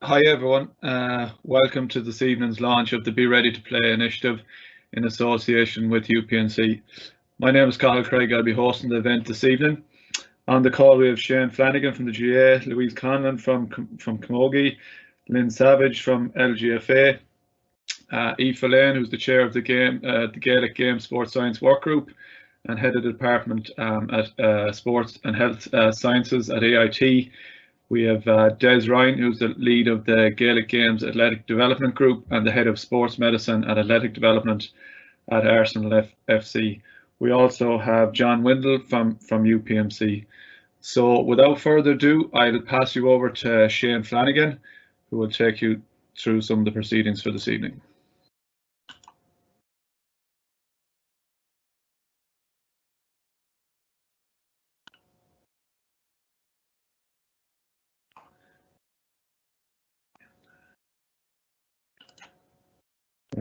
Hi everyone, welcome to this evening's launch of the Be Ready to Play initiative in association with UPMC. My name is Cathal Craig. I'll be hosting the event this evening. On the call we have Shane Flanagan from the GAA, Louise Conlon from Camogie, Lynn Savage from LGFA, Aoife Lane, who's the chair of the Gaelic Game Sports Science Work Group and head of the department at Sports and Health Sciences at AIT. We have Des Ryan, who's the lead of the Gaelic Games Athletic Development Group and the head of Sports Medicine and Athletic Development at Arsenal FC. We also have John Windle from UPMC. So without further ado, I'll pass you over to Shane Flanagan, who will take you through some of the proceedings for this evening.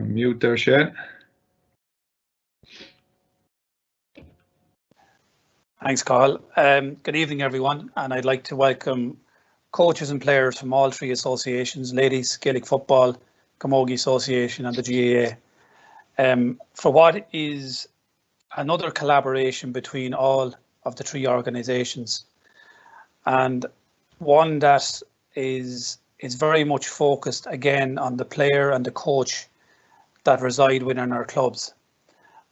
Mute there, Shane. Thanks, Carl. Good evening, everyone, and I'd like to welcome coaches and players from all three associations, Ladies Gaelic Football, Camogie Association and the GAA, for what is another collaboration between all of the three organisations, and one that is very much focused again on the player and the coach that reside within our clubs.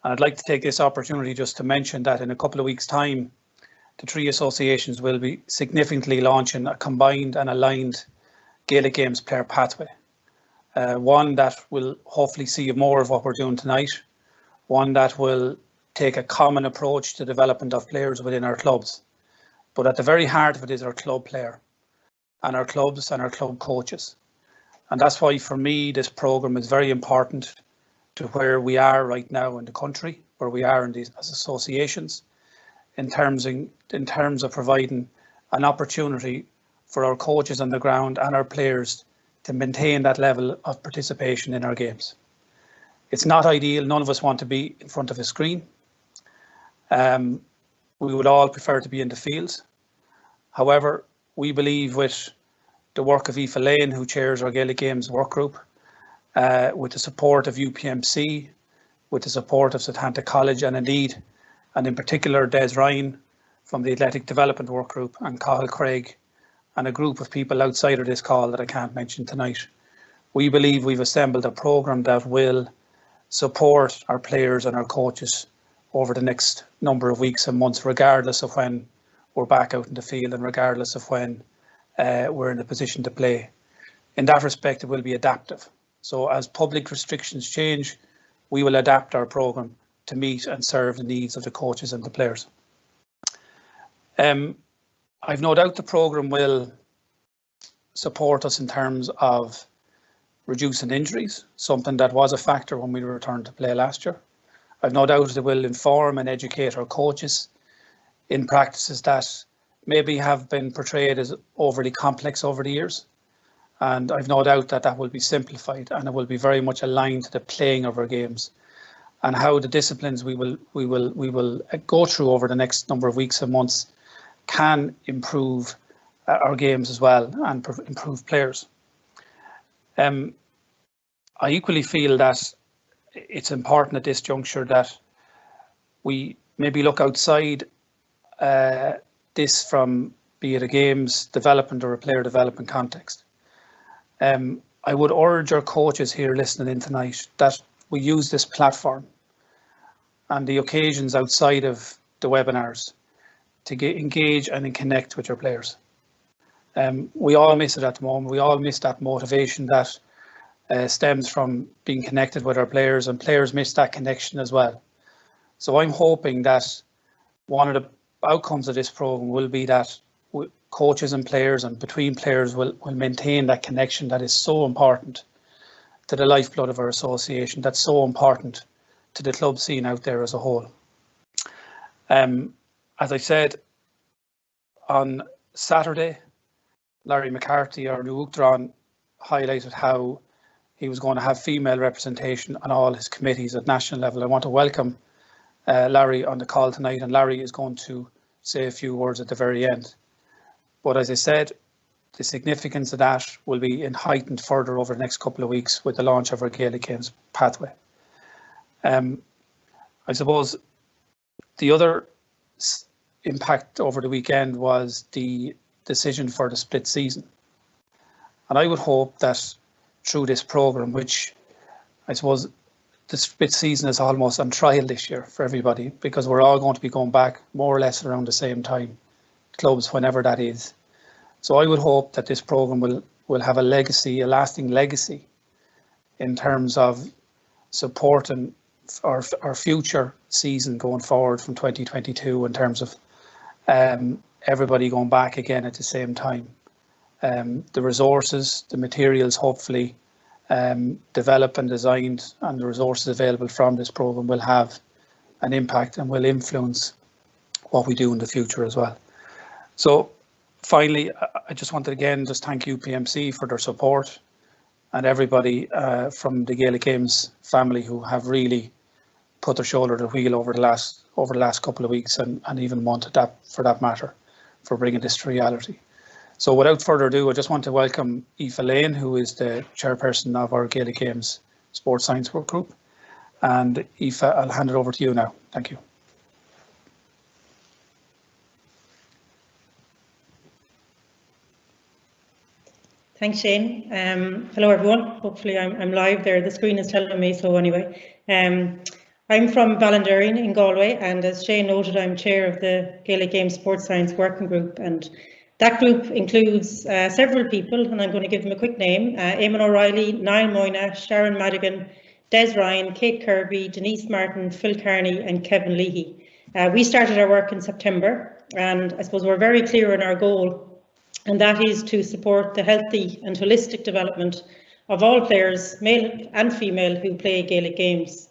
And I'd like to take this opportunity just to mention that in a couple of weeks' time, the three associations will be significantly launching a combined and aligned Gaelic Games player pathway. One that will hopefully see more of what we're doing tonight, one that will take a common approach to development of players within our clubs. But at the very heart of it is our club player and our clubs and our club coaches. And that's why for me this programme is very important to where we are right now in the country, where we are in these as associations, in terms of providing an opportunity for our coaches on the ground and our players to maintain that level of participation in our games. It's not ideal. None of us want to be in front of a screen. We would all prefer to be in the fields. However, we believe with the work of Aoife Lane, who chairs our Gaelic Games work group, with the support of UPMC, with the support of Setanta College and indeed, and in particular Des Ryan from the Athletic Development Work Group and Cathal Craig and a group of people outside of this call that I can't mention tonight. We believe we've assembled a programme that will support our players and our coaches over the next number of weeks and months, regardless of when we're back out in the field and regardless of when we're in a position to play. In that respect, it will be adaptive. So as public restrictions change, we will adapt our programme to meet and serve the needs of the coaches and the players. I've no doubt the programme will support us in terms of reducing injuries, something that was a factor when we returned to play last year. I've no doubt it will inform and educate our coaches in practices that maybe have been portrayed as overly complex over the years. And I've no doubt that that will be simplified and it will be very much aligned to the playing of our games and how the disciplines we will go through over the next number of weeks and months can improve our games as well and improve players. I equally feel that it's important at this juncture that we maybe look outside this from, be it a games development or a player development context. I would urge our coaches here listening in tonight that we use this platform and the occasions outside of the webinars to engage and connect with your players. We all miss it at the moment. We all miss that motivation that stems from being connected with our players, and players miss that connection as well. So I'm hoping that one of the outcomes of this program will be that coaches and players and between players will maintain that connection that is so important to the lifeblood of our association, that's so important to the club scene out there as a whole. As I said, on Saturday, Larry McCarthy, our new Uachtaráin, highlighted how he was going to have female representation on all his committees at national level. I want to welcome Larry on the call tonight, and Larry is going to say a few words at the very end. But as I said, the significance of that will be heightened further over the next couple of weeks with the launch of our Gaelic Games pathway. I suppose the other impact over the weekend was the decision for the split season. And I would hope that through this programme, which I suppose the split season is almost on trial this year for everybody, because we're all going to be going back more or less around the same time, clubs, whenever that is. So I would hope that this programme will have a legacy, a lasting legacy, in terms of supporting our future season going forward from 2022, in terms of everybody going back again at the same time. The resources, the materials, hopefully developed and designed, and the resources available from this programme will have an impact and will influence what we do in the future as well. So finally, I just wanted again just thank UPMC for their support, and everybody from the Gaelic Games family who have really put their shoulder to the wheel over the last couple of weeks, and even month for that matter, for bringing this to reality. So without further ado, I just want to welcome Aoife Lane, who is the chairperson of our Gaelic Games Sports Science Work Group. And Aoife, I'll hand it over to you now. Thank you. Thanks, Shane. Hello, everyone. Hopefully I'm live there. The screen is telling me so anyway. I'm from Ballinderreen in Galway, and as Shane noted, I'm chair of the Gaelic Games Sports Science Working Group, and that group includes several people, and I'm going to give them a quick name. Eamon O'Reilly, Niall Moyna, Sharon Madigan, Des Ryan, Kate Kirby, Denise Martin, Phil Carney and Kevin Leahy. We started our work in September, and I suppose we're very clear on our goal, and that is to support the healthy and holistic development of all players, male and female, who play Gaelic Games.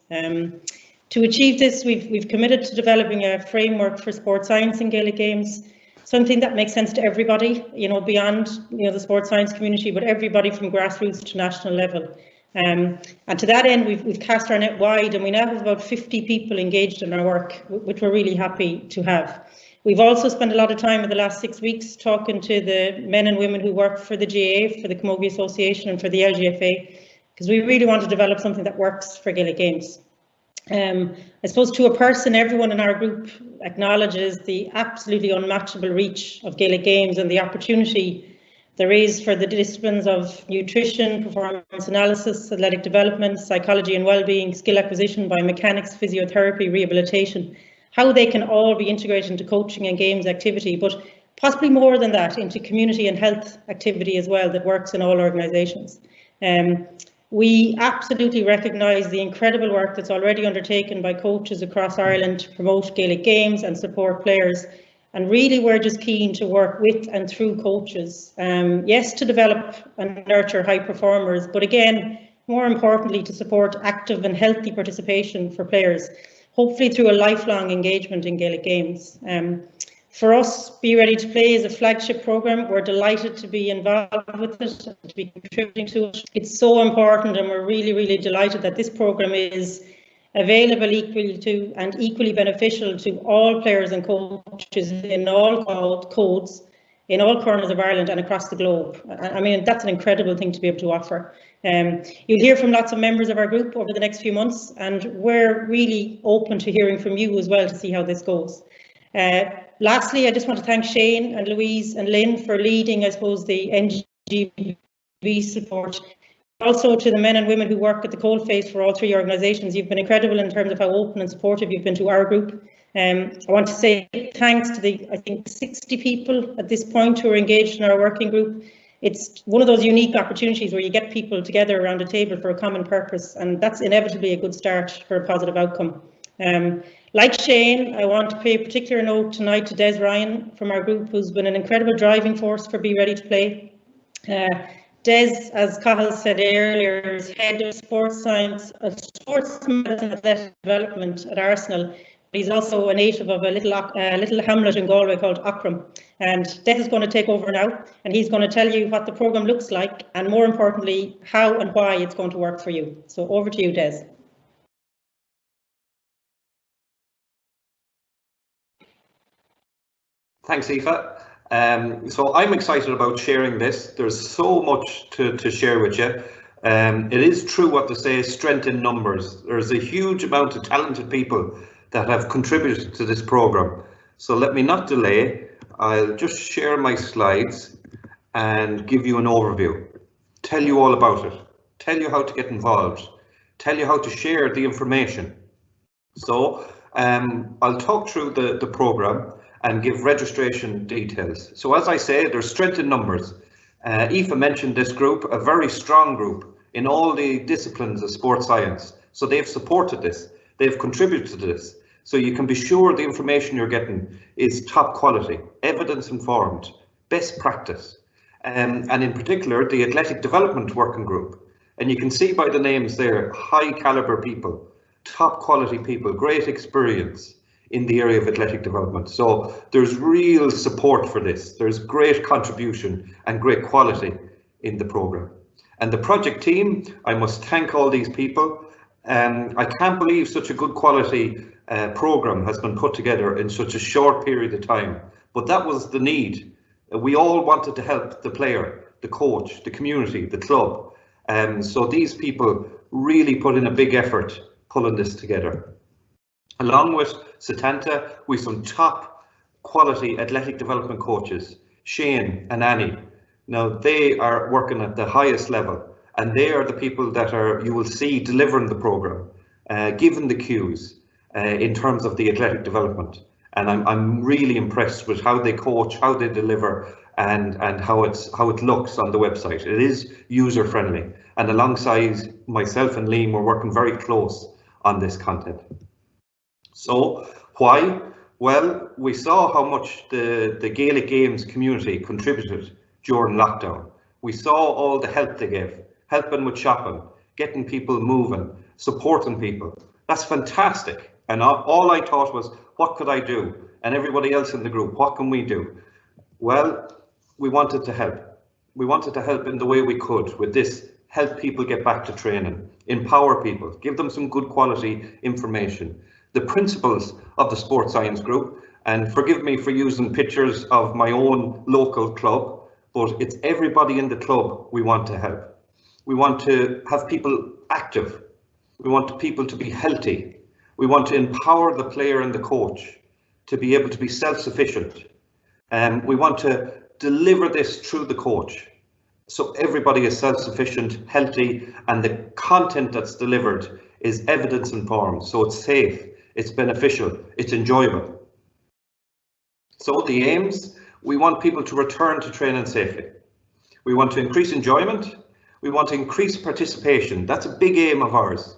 To achieve this, we've committed to developing a framework for sports science in Gaelic Games, something that makes sense to everybody, beyond the sports science community, but everybody from grassroots to national level. And to that end, we've cast our net wide, and we now have about 50 people engaged in our work, which we're really happy to have. We've also spent a lot of time in the last 6 weeks talking to the men and women who work for the GAA, for the Camogie Association and for the LGFA, because we really want to develop something that works for Gaelic Games. I suppose to a person, everyone in our group acknowledges the absolutely unmatchable reach of Gaelic Games and the opportunity there is for the disciplines of nutrition, performance analysis, athletic development, psychology and well-being, skill acquisition, biomechanics, physiotherapy, rehabilitation, how they can all be integrated into coaching and games activity, but possibly more than that, into community and health activity as well that works in all organisations. We absolutely recognise the incredible work that's already undertaken by coaches across Ireland to promote Gaelic Games and support players. And really, we're just keen to work with and through coaches. Yes, to develop and nurture high performers, but again, more importantly, to support active and healthy participation for players, hopefully through a lifelong engagement in Gaelic Games. For us, Be Ready to Play is a flagship programme. We're delighted to be involved with it and to be contributing to it. It's so important, and we're really, really delighted that this programme is available equally to and equally beneficial to all players and coaches in all codes, in all corners of Ireland and across the globe. I mean, that's an incredible thing to be able to offer. You'll hear from lots of members of our group over the next few months, and we're really open to hearing from you as well to see how this goes. Lastly, I just want to thank Shane and Louise and Lynn for leading, I suppose, the NGB support. Also to the men and women who work at the coalface for all three organisations. You've been incredible in terms of how open and supportive you've been to our group. I want to say thanks to the, I think, 60 people at this point who are engaged in our working group. It's one of those unique opportunities where you get people together around a table for a common purpose, and that's inevitably a good start for a positive outcome. Like Shane, I want to pay a particular note tonight to Des Ryan from our group, who's been an incredible driving force for Be Ready to Play. Des, as Cathal said earlier, is head of sports science, sports medicine athletic development at Arsenal. He's also a native of a little hamlet in Galway called Aughrim. And Des is going to take over now, and he's going to tell you what the programme looks like, and more importantly, how and why it's going to work for you. So over to you, Des. Thanks, Aoife. So I'm excited about sharing this. There's so much to share with you. It is true what they say, strength in numbers. There's a huge amount of talented people that have contributed to this program. So let me not delay. I'll just share my slides and give you an overview. Tell you all about it. Tell you how to get involved. Tell you how to share the information. So I'll talk through the program and give registration details. So as I say, there's strength in numbers. Aoife mentioned this group, a very strong group in all the disciplines of sports science. So they've supported this, they've contributed to this. So you can be sure the information you're getting is top quality, evidence informed, best practice. And in particular, the Athletic Development Working Group. And you can see by the names there, high caliber people, top quality people, great experience in the area of athletic development. So there's real support for this. There's great contribution and great quality in the program. And the project team, I must thank all these people. I can't believe such a good quality program has been put together in such a short period of time, but that was the need. We all wanted to help the player, the coach, the community, the club. So these people really put in a big effort pulling this together. Along with Satanta, we've some top quality athletic development coaches, Shane and Annie. Now they are working at the highest level, and they are the people that you will see delivering the program, giving the cues in terms of the athletic development. And I'm really impressed with how they coach, how they deliver, and how it looks on the website. It is user friendly, and alongside myself and Liam, we're working very close on this content. So why? Well, we saw how much the Gaelic Games community contributed during lockdown. We saw all the help they gave, helping with shopping, getting people moving, supporting people. That's fantastic. And all I thought was, what could I do? And everybody else in the group, what can we do? Well, we wanted to help. We wanted to help in the way we could with this, help people get back to training, empower people, give them some good quality information. The principles of the sports science group, and forgive me for using pictures of my own local club, but it's everybody in the club we want to help. We want to have people active. We want people to be healthy. We want to empower the player and the coach to be able to be self-sufficient. And we want to deliver this through the coach. So everybody is self-sufficient, healthy, and the content that's delivered is evidence informed. So it's safe, it's beneficial, it's enjoyable. So the aims, we want people to return to training safely. We want to increase enjoyment. We want to increase participation. That's a big aim of ours.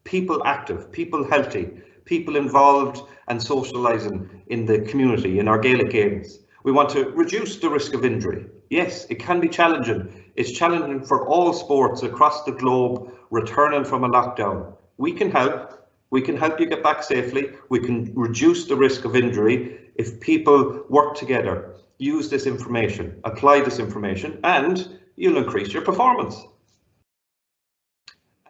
People active, people healthy, people involved and socialising in the community, in our Gaelic Games. We want to reduce the risk of injury. Yes, it can be challenging. It's challenging for all sports across the globe returning from a lockdown. We can help. We can help you get back safely. We can reduce the risk of injury if people work together, use this information, apply this information, and you'll increase your performance.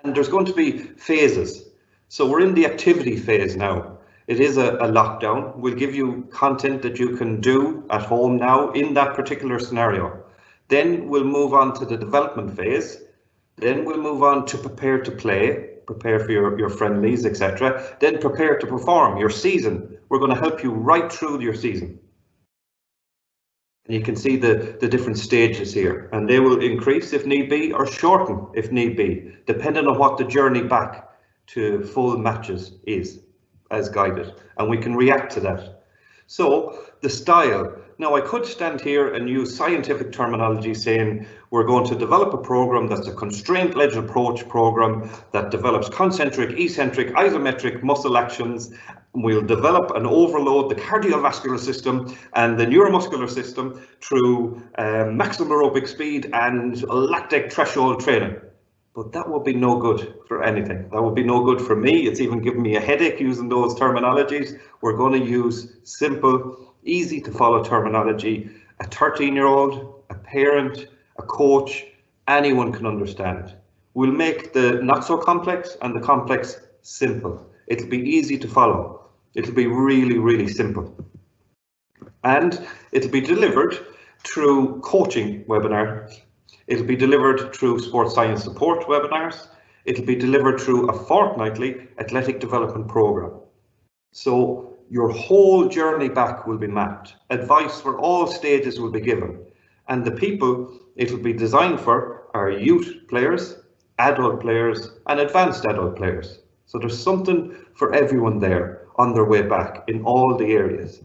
And there's going to be phases. So we're in the activity phase now. It is a lockdown. We'll give you content that you can do at home now in that particular scenario. Then we'll move on to the development phase. Then we'll move on to prepare to play, prepare for your friendlies, etc. Then prepare to perform, your season. We're going to help you right through your season. And you can see the different stages here, and they will increase if need be or shorten if need be, depending on what the journey back to full matches is as guided, and we can react to that. So the style. Now I could stand here and use scientific terminology saying we're going to develop a program that's a constraint-led approach program that develops concentric, eccentric, isometric muscle actions. We'll develop and overload the cardiovascular system and the neuromuscular system through maximum aerobic speed and lactic threshold training. But that would be no good for anything. That would be no good for me. It's even giving me a headache using those terminologies. We're going to use simple, easy to follow terminology. A 13-year-old, a parent, a coach, anyone can understand. We'll make the not so complex and the complex simple. It'll be easy to follow. It'll be really, really simple. And it'll be delivered through coaching webinars. It'll be delivered through sports science support webinars. It'll be delivered through a fortnightly athletic development program. So your whole journey back will be mapped. Advice for all stages will be given. And the people it'll be designed for are youth players, adult players, and advanced adult players. So there's something for everyone there on their way back in all the areas.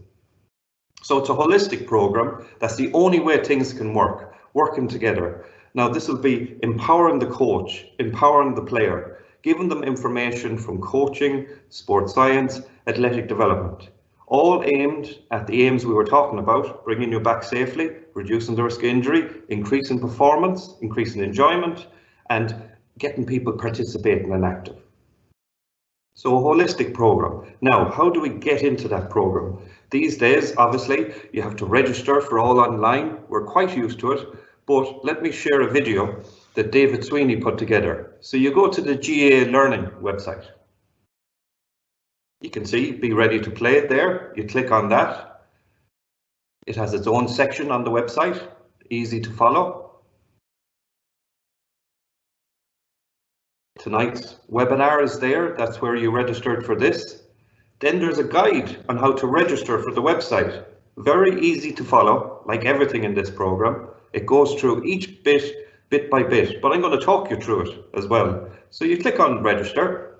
So it's a holistic program. That's the only way things can work, working together. Now this will be empowering the coach, empowering the player, giving them information from coaching, sports science, athletic development, all aimed at the aims we were talking about, bringing you back safely, reducing the risk of injury, increasing performance, increasing enjoyment, and getting people participating and active. So a holistic program. Now, how do we get into that program? These days, obviously, you have to register for all online. We're quite used to it, but let me share a video that David Sweeney put together. So you go to the GAALearning website. You can see Be Ready to Play there. You click on that. It has its own section on the website, easy to follow. Tonight's webinar is there. That's where you registered for this. Then there's a guide on how to register for the website. Very easy to follow, like everything in this program. It goes through each bit by bit, but I'm going to talk you through it as well. So you click on register.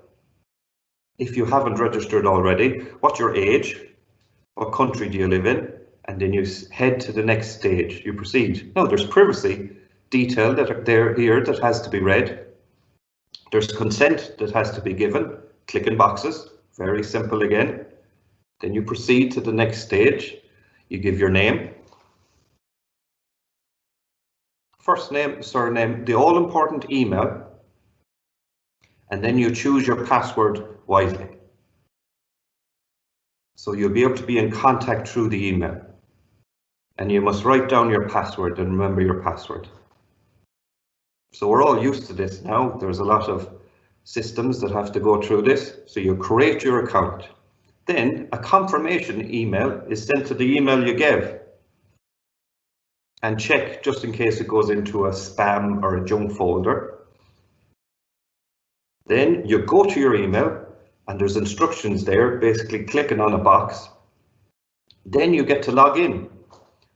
If you haven't registered already, what's your age? What country do you live in? And then you head to the next stage. You proceed. Now there's privacy detail that are there here that has to be read. There's consent that has to be given. Clicking boxes. Very simple again. Then you proceed to the next stage. You give your name, first name, surname, the all important email, and then you choose your password wisely. So you'll be able to be in contact through the email, and you must write down your password and remember your password. So we're all used to this now. There's a lot of systems that have to go through this. So you create your account. Then a confirmation email is sent to the email you gave. And check just in case it goes into a spam or a junk folder. Then you go to your email and there's instructions there, basically clicking on a box. Then you get to log in.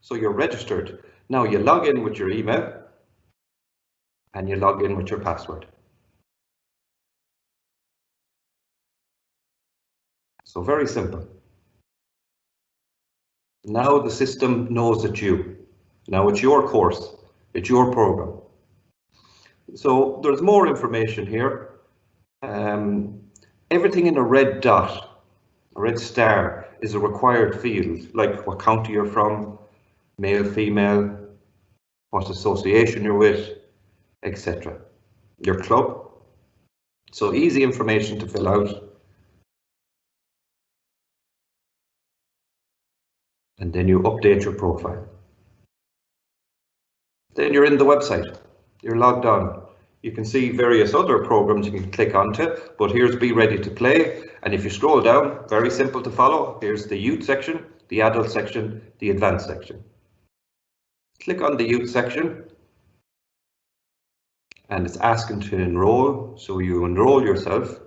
So you're registered. Now you log in with your email and you log in with your password. So very simple. Now the system knows it's you. Now it's your course, it's your program. So there's more information here. Everything in a red dot, a red star, is a required field, like what county you're from, male, female, what association you're with, etc. Your club. So easy information to fill out. And then you update your profile. Then you're in the website, you're logged on. You can see various other programs you can click onto, but here's Be Ready to Play. And if you scroll down, very simple to follow. Here's the youth section, the adult section, the advanced section. Click on the youth section and it's asking to enroll, so you enroll yourself.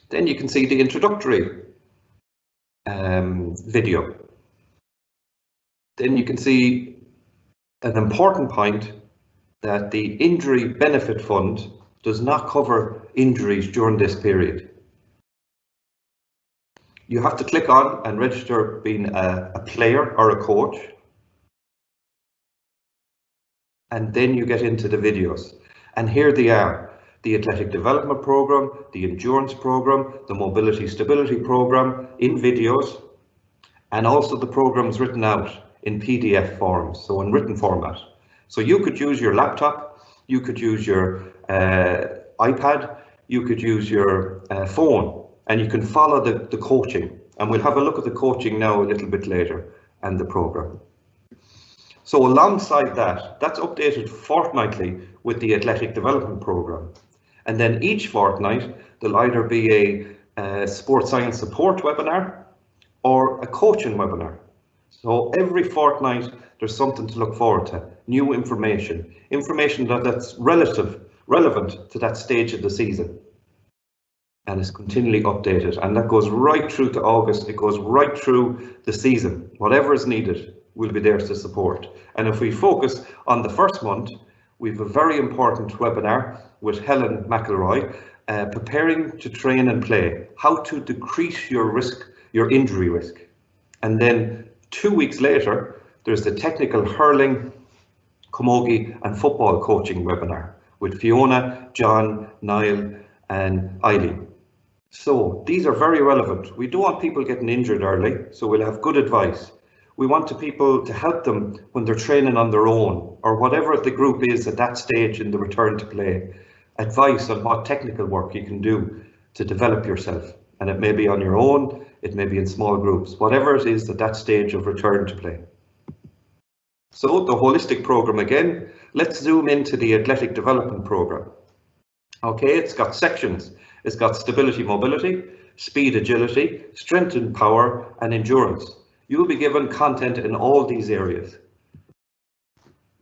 Then you can see the introductory video. Then you can see an important point that the Injury Benefit Fund does not cover injuries during this period. You have to click on and register being a player or a coach. And then you get into the videos. And here they are. The Athletic Development Program, the Endurance Program, the Mobility Stability Program in videos, and also the programs written out in PDF forms, so in written format. So you could use your laptop, you could use your iPad, you could use your phone, and you can follow the coaching. And we'll have a look at the coaching now a little bit later and the program. So alongside that, that's updated fortnightly with the Athletic Development Program. And then each fortnight, there'll either be a sports science support webinar or a coaching webinar. So every fortnight there's something to look forward to, new information, that's relevant to that stage of the season, and is continually updated, and that goes right through to August. It goes right through the season. Whatever is needed, we'll be there to support. And if we focus on the first month, we have a very important webinar with Helen McElroy, preparing to train and play, how to decrease your injury risk. And then 2 weeks later, there's the technical hurling, camogie and football coaching webinar with Fiona, John, Niall and Eileen. So these are very relevant. We don't want people getting injured early, so we'll have good advice. We want people to help them when they're training on their own, or whatever the group is at that stage in the return to play. Advice on what technical work you can do to develop yourself. And it may be on your own, it may be in small groups, whatever it is at that stage of return to play. So the holistic program again, let's zoom into the athletic development program. Okay, it's got sections. It's got stability, mobility, speed, agility, strength and power, and endurance. You'll be given content in all these areas.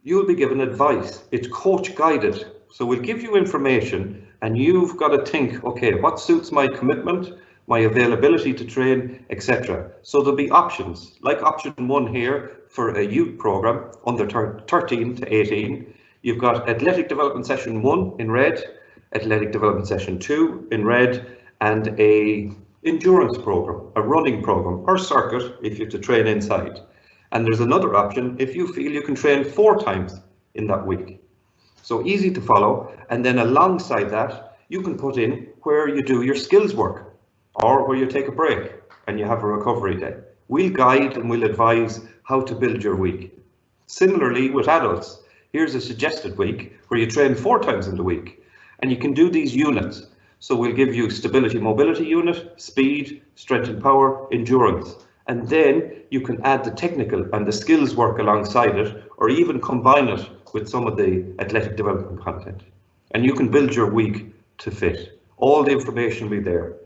You'll be given advice. It's coach guided. So we'll give you information and you've got to think, okay, what suits my commitment, my availability to train, etc. So there'll be options, like option 1 here for a youth program under 13 to 18. You've got athletic development session 1 in red, athletic development session 2 in red, and a endurance program, a running program or circuit if you have to train inside. And there's another option if you feel you can train 4 times in that week. So easy to follow. And then alongside that, you can put in where you do your skills work or where you take a break and you have a recovery day. We'll guide and we'll advise how to build your week. Similarly with adults, here's a suggested week where you train 4 times in the week and you can do these units. So we'll give you stability, mobility unit, speed, strength and power, endurance. And then you can add the technical and the skills work alongside it, or even combine it with some of the athletic development content. And you can build your week to fit. All the information will be there.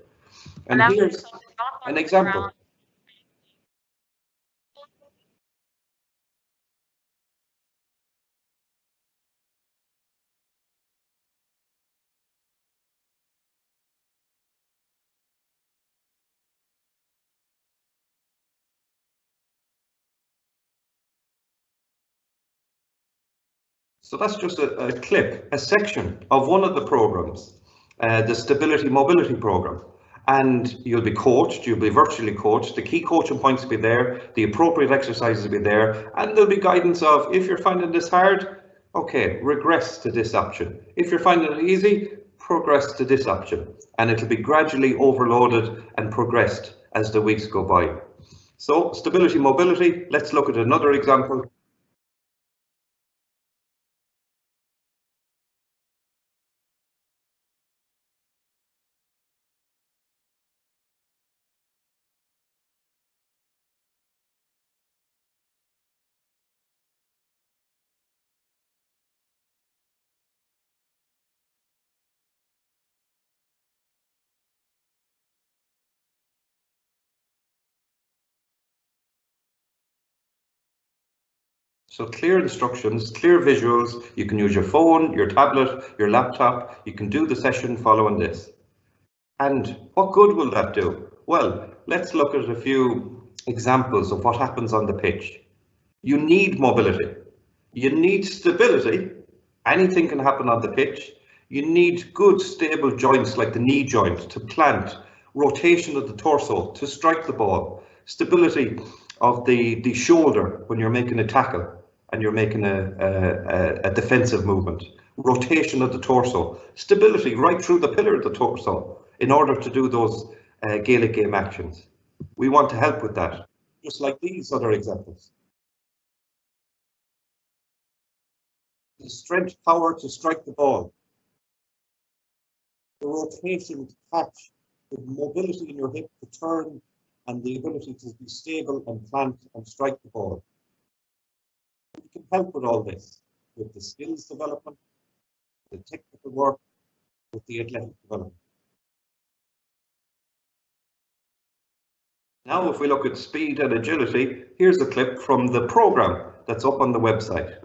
And here's an example. So that's just a clip, a section of one of the programs, the Stability Mobility program. And you'll be coached, you'll be virtually coached, the key coaching points will be there, the appropriate exercises will be there, and there'll be guidance of, if you're finding this hard, okay, regress to this option. If you're finding it easy, progress to this option. And it'll be gradually overloaded and progressed as the weeks go by. So stability, mobility, let's look at another example. So clear instructions, clear visuals, you can use your phone, your tablet, your laptop, you can do the session following this. And what good will that do? Well, let's look at a few examples of what happens on the pitch. You need mobility, you need stability, anything can happen on the pitch. You need good stable joints like the knee joint to plant, rotation of the torso to strike the ball, stability of the shoulder when you're making a tackle and you're making a defensive movement, rotation of the torso, stability right through the pillar of the torso in order to do those Gaelic game actions. We want to help with that, just like these other examples. The strength, power to strike the ball, the rotation to catch, the mobility in your hip to turn, and the ability to be stable and plant and strike the ball. We can help with all this, with the skills development, the technical work, with the athletic development. Now, if we look at speed and agility, here's a clip from the program that's up on the website.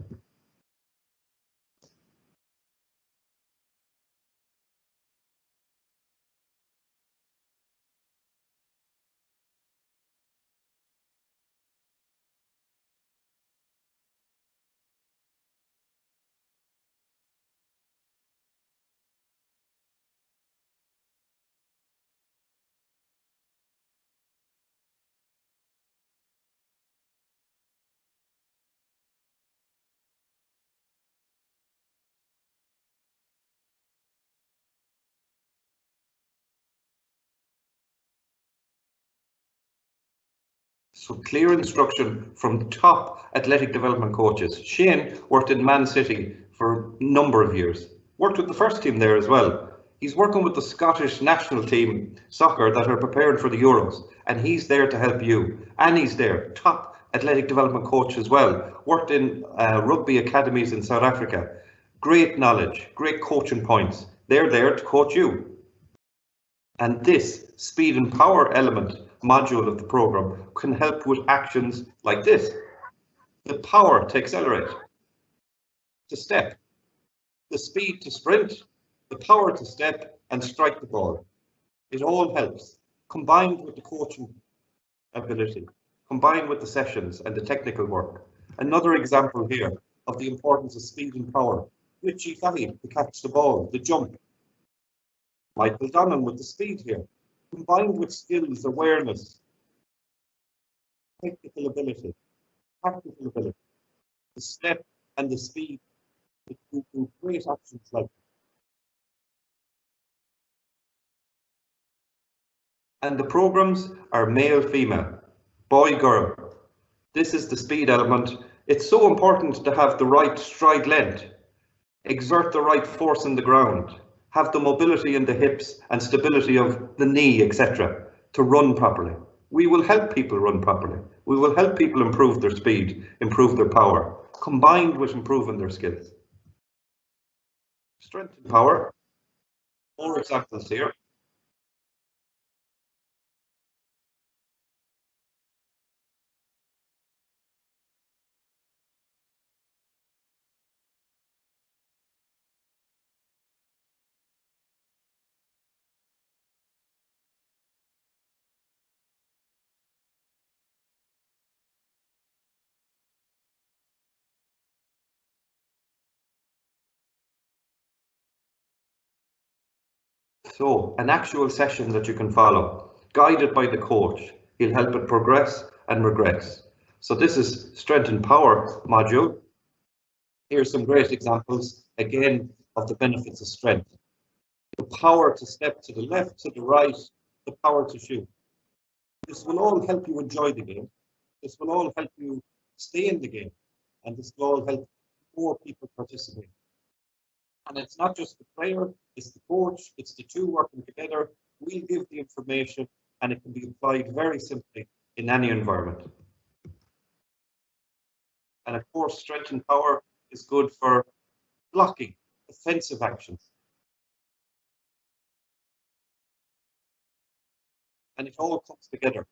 So clear instruction from top athletic development coaches. Shane worked in Man City for a number of years. Worked with the first team there as well. He's working with the Scottish national team soccer that are preparing for the Euros, and he's there to help you. And he's there, top athletic development coach as well. Worked in rugby academies in South Africa. Great knowledge, great coaching points. They're there to coach you. And this speed and power element module of the program can help with actions like this. The power to accelerate, to step, the speed to sprint, the power to step and strike the ball. It all helps, combined with the coaching ability, combined with the sessions and the technical work. Another example here of the importance of speed and power. Richie Fahey to catch the ball, the jump. Michael Donnan with the speed here, combined with skills, awareness, technical ability, tactical ability, the step and the speed to do great actions like that. And the programs are male, female, boy, girl. This is the speed element. It's so important to have the right stride length, exert the right force in the ground, have the mobility in the hips and stability of the knee, etc., to run properly. We will help people run properly. We will help people improve their speed, improve their power, combined with improving their skills. Strength and power. More examples here. So, an actual session that you can follow, guided by the coach. He'll help it progress and regress. So this is strength and power module. Here's some great examples, again, of the benefits of strength. The power to step to the left, to the right, the power to shoot. This will all help you enjoy the game. This will all help you stay in the game. And this will all help more people participate. And it's not just the player, it's the coach, it's the two working together. We'll give the information and it can be applied very simply in any environment. And of course, strength and power is good for blocking, offensive actions. And it all comes together.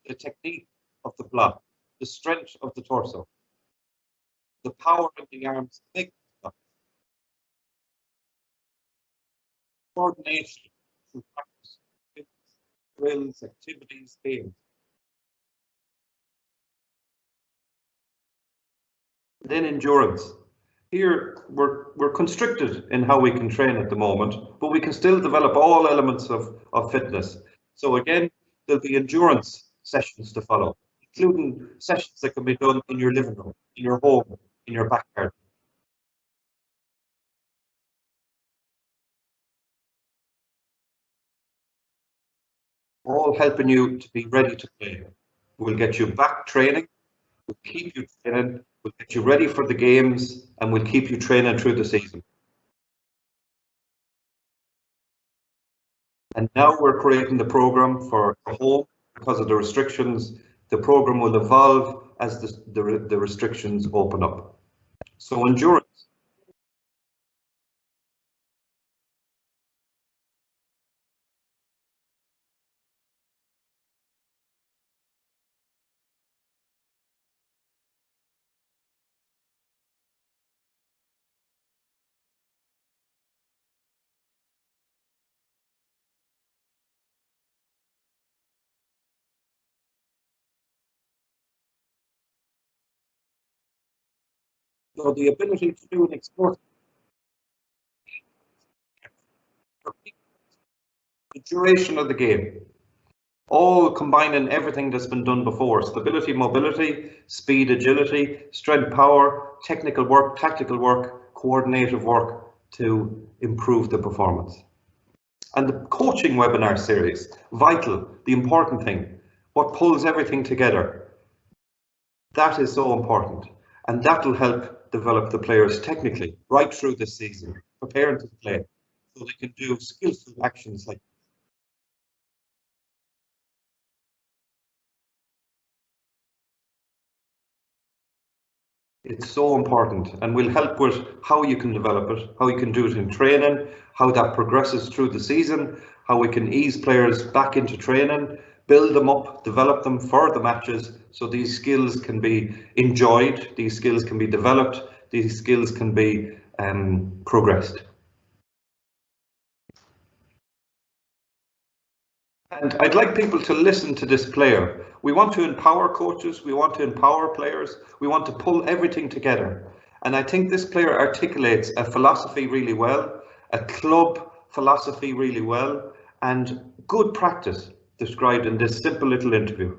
The technique of the block, the strength of the torso, the power of the arms to make the block, coordination through practice, drills, activities, games. Then endurance. Here we're constricted in how we can train at the moment, but we can still develop all elements of fitness. So again, there'll be endurance sessions to follow, including sessions that can be done in your living room, in your home, in your backyard. All helping you to be ready to play. We'll get you back training, we'll keep you training, we'll get you ready for the games, and we'll keep you training through the season. And now we're creating the program for home because of the restrictions. The program will evolve as the restrictions open up. So endurance. So the ability to do an explosive, the duration of the game, all combining everything that's been done before: stability, mobility, speed, agility, strength, power, technical work, tactical work, coordinative work to improve the performance. And the coaching webinar series, vital, the important thing, what pulls everything together. That is so important, and that will help develop the players technically right through the season, preparing to play, so they can do skillful actions like it's so important, and will help with how you can develop it, how you can do it in training, how that progresses through the season, how we can ease players back into training, build them up, develop them for the matches, so these skills can be enjoyed, these skills can be developed, these skills can be progressed. And I'd like people to listen to this player. We want to empower coaches, we want to empower players, we want to pull everything together. And I think this player articulates a philosophy really well, a club philosophy really well, and good practice described in this simple little interview.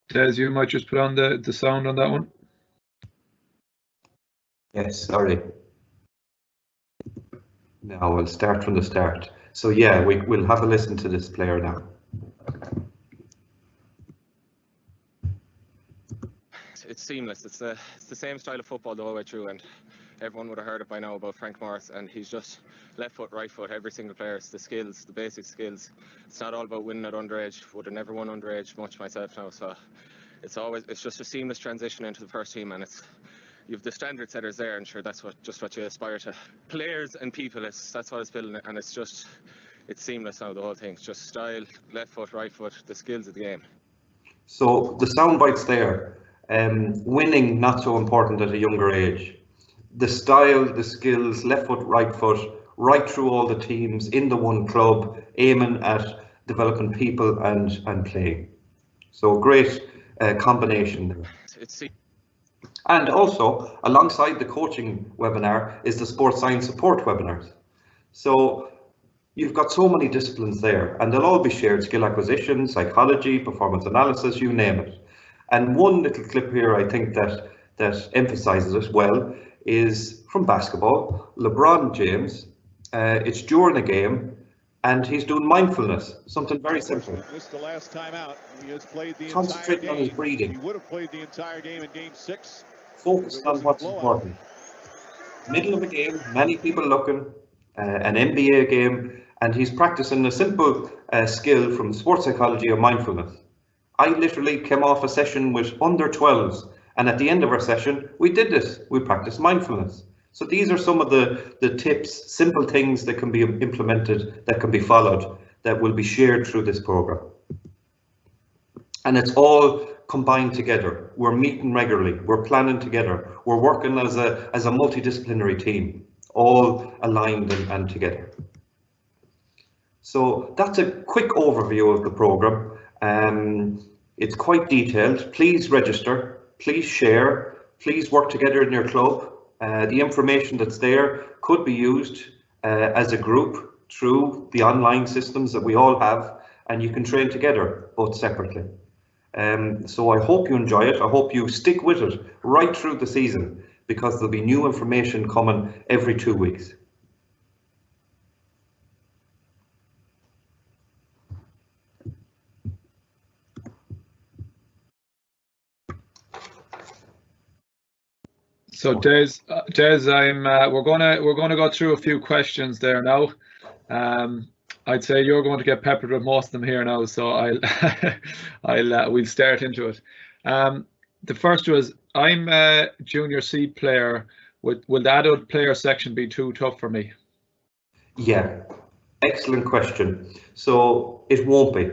Des, you might just put on the sound on that one. Yes, sorry. Now we'll start from the start. So yeah, we'll have a listen to this player now. It's seamless. It's the same style of football the whole way through, and everyone would have heard it by now about Frank Morris, and he's just left foot, right foot, every single player. It's the skills, the basic skills. It's not all about winning at underage. Would have never won underage much myself now, so it's just a seamless transition into the first team, and you've the standard setters there, and sure, that's what you aspire to. Players and people, that's what it's building, and it's seamless now, the whole thing. It's just style, left foot, right foot, the skills of the game. So the sound bites there. Winning not so important at a younger age. The style, the skills, left foot, right through all the teams in the one club, aiming at developing people and playing. So great combination there. And also, alongside the coaching webinar is the sports science support webinars. So you've got so many disciplines there, and they'll all be shared: skill acquisition, psychology, performance analysis, you name it. And one little clip here I think that emphasizes it well is from basketball. LeBron James, it's during a game, and he's doing mindfulness, something very simple. This is the last time out. He has played the Concentrating on his breathing. He would have played the entire game in Game 6. Focusing on what's important. Middle of a game, many people looking, an NBA game, and he's practicing a simple skill from sports psychology of mindfulness. I literally came off a session with under 12s, and at the end of our session, we did this. We practiced mindfulness. So these are some of the tips, simple things that can be implemented, that can be followed, that will be shared through this program. And it's all combined together. We're meeting regularly, we're planning together, we're working as a multidisciplinary team, all aligned and together. So that's a quick overview of the program. It's quite detailed. Please register, please share, please work together in your club. The information that's there could be used as a group through the online systems that we all have, and you can train together, both separately. So I hope you enjoy it. I hope you stick with it right through the season, because there'll be new information coming every 2 weeks. So Des, we're gonna go through a few questions there now. I'd say you're going to get peppered with most of them here now, so we'll start into it. The first was, I'm a junior C player. Will the adult player section be too tough for me? Yeah, excellent question. So it won't be.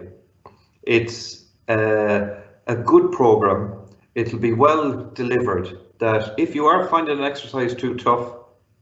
It's a good program. It'll be well delivered. That if you are finding an exercise too tough,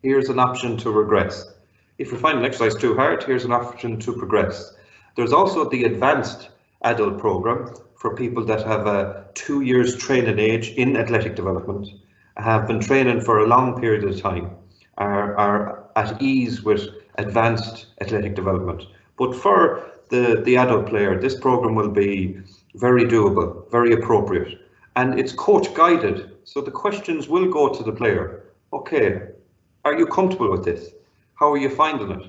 here's an option to regress. If you find an exercise too hard, here's an option to progress. There's also the advanced adult program for people that have a 2 years training age in athletic development, have been training for a long period of time, are at ease with advanced athletic development. But for the adult player, this program will be very doable, very appropriate, and it's coach guided. So the questions will go to the player. Okay, are you comfortable with this? How are you finding it?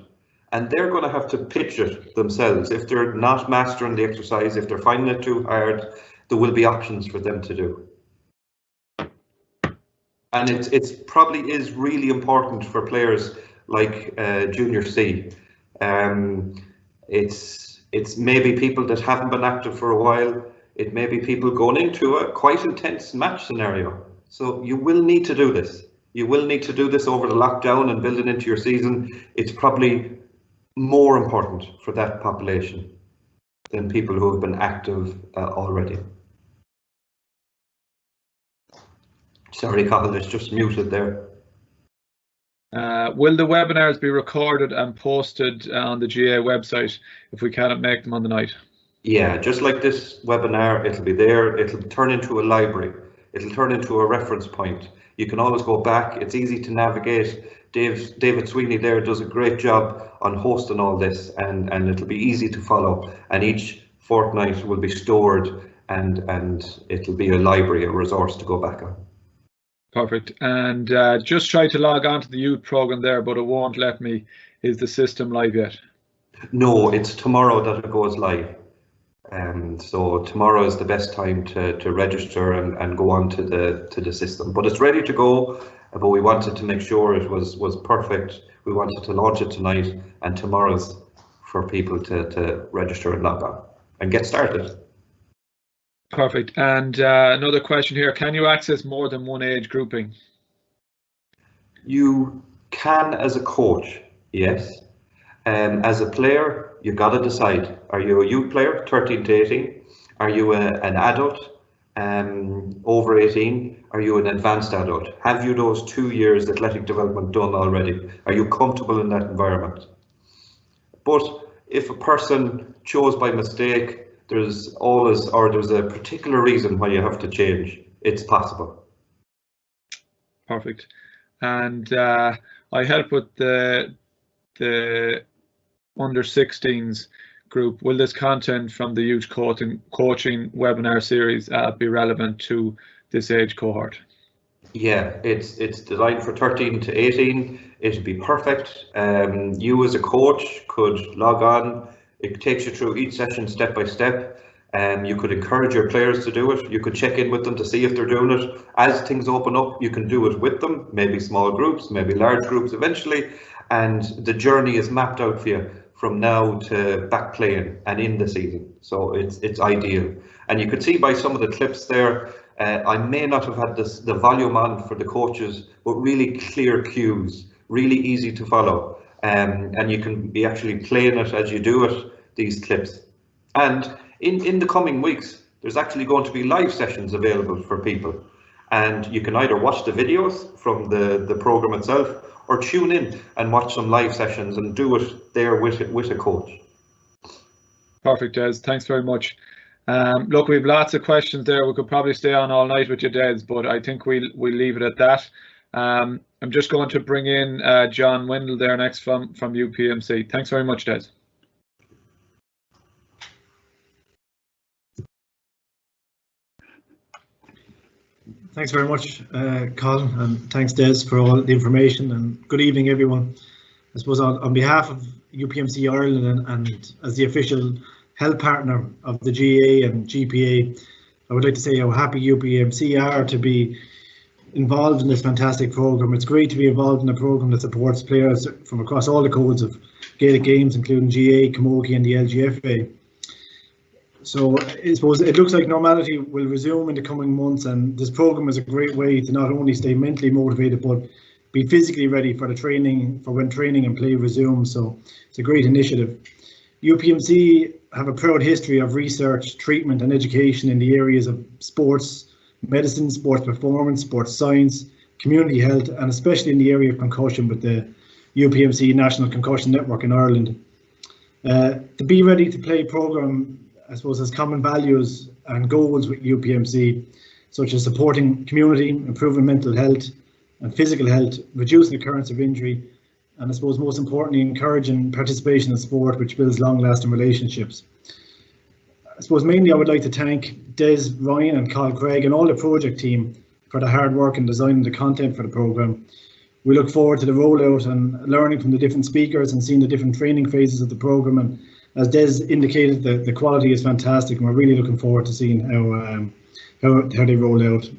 And they're going to have to pitch it themselves. If they're not mastering the exercise, if they're finding it too hard, there will be options for them to do. And it's probably is really important for players like Junior C. It's maybe people that haven't been active for a while. It may be people going into a quite intense match scenario. So you will need to do this. You will need to do this over the lockdown and building into your season. It's probably more important for that population than people who have been active already. Sorry, Cathal, it's just muted there. Will the webinars be recorded and posted on the GAA website if we cannot make them on the night? Yeah, just like this webinar, it'll be there. It'll turn into a library. It'll turn into a reference point. You can always go back. It's easy to navigate. David Sweeney there does a great job on hosting all this, and it'll be easy to follow. And each fortnight will be stored, and it'll be a library, a resource to go back on. Perfect. And just try to log on to the youth program there, but it won't let me. Is the system live yet? No, it's tomorrow that it goes live. So tomorrow is the best time to register and go on to the system. But it's ready to go. But we wanted to make sure it was perfect. We wanted to launch it tonight, and tomorrow's for people to register and log on and get started. Perfect. And another question here, can you access more than one age grouping? You can as a coach, yes. As a player, you got to decide, are you a youth player, 13 to 18? Are you an adult, over 18? Are you an advanced adult? Have you those 2 years athletic development done already? Are you comfortable in that environment? But if a person chose by mistake, there's always, or there's a particular reason why you have to change, it's possible. Perfect. And I help with the under 16s group. Will this content from the youth coaching webinar series be relevant to this age cohort? Yeah, it's designed for 13 to 18. It'd be perfect. You as a coach could log on. It takes you through each session step by step. You could encourage your players to do it. You could check in with them to see if they're doing it. As things open up, you can do it with them, maybe small groups, maybe large groups eventually. And the journey is mapped out for you from now to back playing and in the season. So it's ideal. And you could see by some of the clips there, I may not have had the volume on for the coaches, but really clear cues, really easy to follow. And you can be actually playing it as you do it, these clips. And in the coming weeks, there's actually going to be live sessions available for people. And you can either watch the videos from the program itself or tune in and watch some live sessions and do it there with a coach. Perfect, Des. Thanks very much. Look, we have lots of questions there. We could probably stay on all night with you, Des, but I think we'll leave it at that. I'm just going to bring in John Windle there next from UPMC. Thanks very much, Des. Thanks very much, Colin, and thanks, Des, for all the information, and good evening, everyone. I suppose on behalf of UPMC Ireland and as the official health partner of the GAA and GPA, I would like to say how happy UPMC are to be involved in this fantastic program. It's great to be involved in a program that supports players from across all the codes of Gaelic games, including GAA, Camogie and the LGFA. So I suppose it looks like normality will resume in the coming months, and this program is a great way to not only stay mentally motivated but be physically ready for the training, for when training and play resume. So it's a great initiative. UPMC have a proud history of research, treatment and education in the areas of sports medicine, sports performance, sports science, community health, and especially in the area of concussion with the UPMC National Concussion Network in Ireland. The Be Ready to Play programme, I suppose, has common values and goals with UPMC, such as supporting community, improving mental health and physical health, reducing the occurrence of injury, and I suppose most importantly, encouraging participation in sport, which builds long-lasting relationships. I suppose mainly I would like to thank Des, Ryan and Carl Craig and all the project team for the hard work in designing the content for the programme. We look forward to the rollout and learning from the different speakers and seeing the different training phases of the programme. And as Des indicated, the quality is fantastic, and we're really looking forward to seeing how they roll out.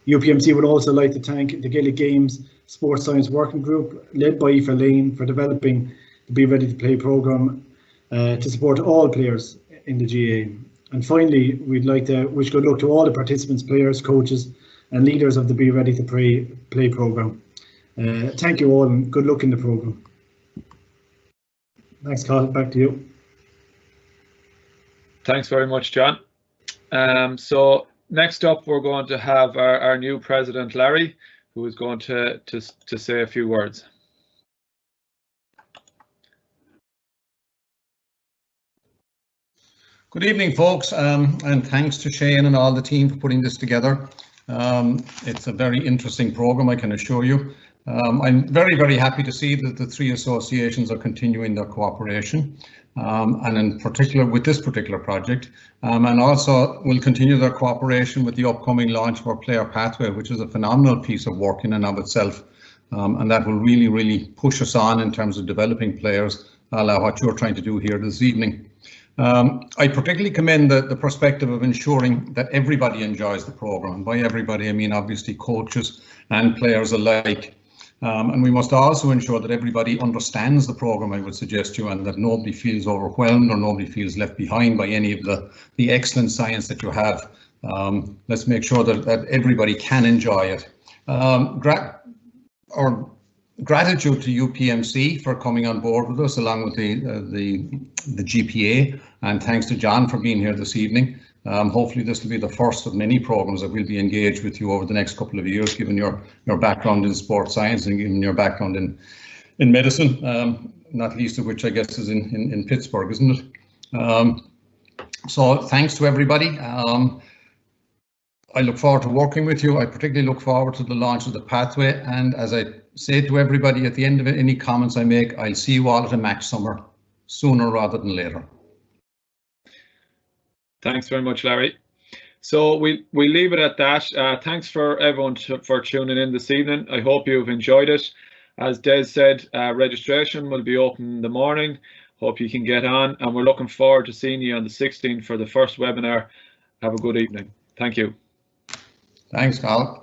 UPMC would also like to thank the Gaelic Games Sports Science Working Group, led by Aoife Lane, for developing the Be Ready to Play programme to support all players in the GAA. And finally, we'd like to wish good luck to all the participants, players, coaches and leaders of the Be Ready to Play programme. Thank you all and good luck in the programme. Thanks, Carl. Back to you. Thanks very much, John. So next up, we're going to have our new president, Larry, who is going to say a few words. Good evening, folks, and thanks to Shane and all the team for putting this together. It's a very interesting programme, I can assure you. I'm very, very happy to see that the three associations are continuing their cooperation, and in particular with this particular project, and also will continue their cooperation with the upcoming launch of our Player Pathway, which is a phenomenal piece of work in and of itself, and that will really, really push us on in terms of developing players, a la what you're trying to do here this evening. I particularly commend the perspective of ensuring that everybody enjoys the programme. By everybody, I mean obviously coaches and players alike. And we must also ensure that everybody understands the programme, I would suggest to you, and that nobody feels overwhelmed or nobody feels left behind by any of the excellent science that you have. Let's make sure that everybody can enjoy it. Our gratitude to UPMC for coming on board with us, along with the GPA, and thanks to John for being here this evening. Hopefully this will be the first of many programs that will be engaged with you over the next couple of years, given your background in sports science and given your background in medicine, not least of which I guess is in Pittsburgh, isn't it? So thanks to everybody. I look forward to working with you. I particularly look forward to the launch of the pathway, and as I say to everybody at the end of it, any comments I make, I'll see you all at a match summer, sooner rather than later. Thanks very much, Larry. So we leave it at that. Thanks for everyone for tuning in this evening. I hope you've enjoyed it. As Des said, registration will be open in the morning. Hope you can get on, and we're looking forward to seeing you on the 16th for the first webinar. Have a good evening. Thank you. Thanks, Carl.